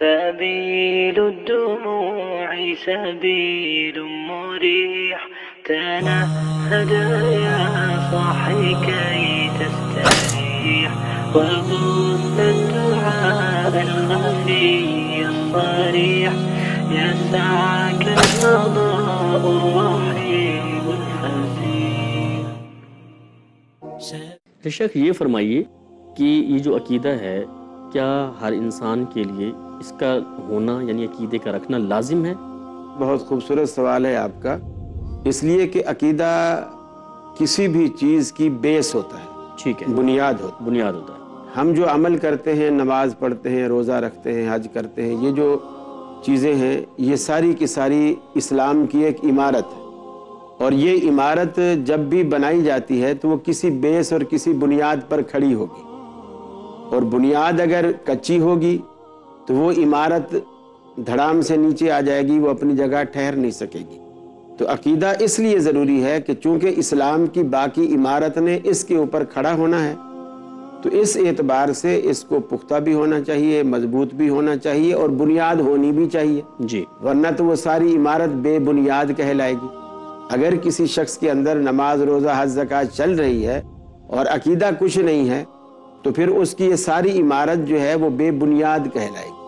سبيل الدموع سبيل مريح تنهد يا صاحي كي تستريح وغصن الدعاء الخفي الصريح يسعك الفضاء الرحيم الفسيح. شیخ یہ فرمائیے کہ یہ جو عقیدہ ہے کیا ہر انسان کے لیے اس کا ہونا یعنی عقیدے کا رکھنا لازم ہے؟ بہت خوبصورت سوال ہے آپ کا، اس لیے کہ عقیدہ کسی بھی چیز کی بیس ہوتا ہے، ٹھیک ہے، بنیاد ہوتا ہے. ہم جو عمل کرتے ہیں، نماز پڑھتے ہیں، روزہ رکھتے ہیں، حج کرتے ہیں، یہ جو چیزیں ہیں یہ ساری کی ساری اسلام کی ایک عمارت ہے. اور یہ عمارت جب بھی بنائی جاتی ہے تو وہ کسی بیس اور کسی بنیاد پر کھڑی ہوگی، اور بنیاد اگر کچی ہوگی تو وہ عمارت دھڑام سے نیچے آ جائے گی، وہ اپنی جگہ ٹھہر نہیں سکے گی. تو عقیدہ اس لیے ضروری ہے کہ چونکہ اسلام کی باقی عمارت نے اس کے اوپر کھڑا ہونا ہے تو اس اعتبار سے اس کو پختہ بھی ہونا چاہیے، مضبوط بھی ہونا چاہیے، اور بنیاد ہونی بھی چاہیے جی، ورنہ تو وہ ساری عمارت بے بنیاد کہلائے گی. اگر کسی شخص کے اندر نماز، روزہ، حج، زکوٰۃ چل رہی ہے اور عقیدہ کچھ نہیں ہے تو پھر اس کی یہ ساری عمارت جو ہے وہ بے بنیاد کہلائے گی.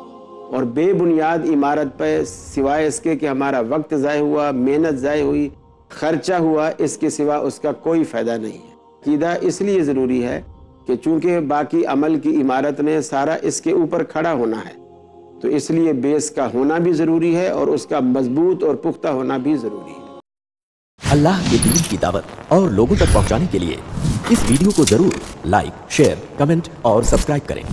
اور بے بنیاد عمارت پہ سوائے اس کے کہ ہمارا وقت ضائع ہوا، محنت ضائع ہوئی، خرچہ ہوا، اس کے سوا اس کا کوئی فائدہ نہیں ہے. عقیدہ اس لیے ضروری ہے کہ چونکہ باقی عمل کی عمارت نے سارا اس کے اوپر کھڑا ہونا ہے تو اس لیے بیس کا ہونا بھی ضروری ہے اور اس کا مضبوط اور پختہ ہونا بھی ضروری ہے. اللہ کے دین کی دعوت اور لوگوں تک پہنچانے کے لیے اس ویڈیو کو ضرور لائک، شیئر، کمنٹ اور سبسکرائب کریں.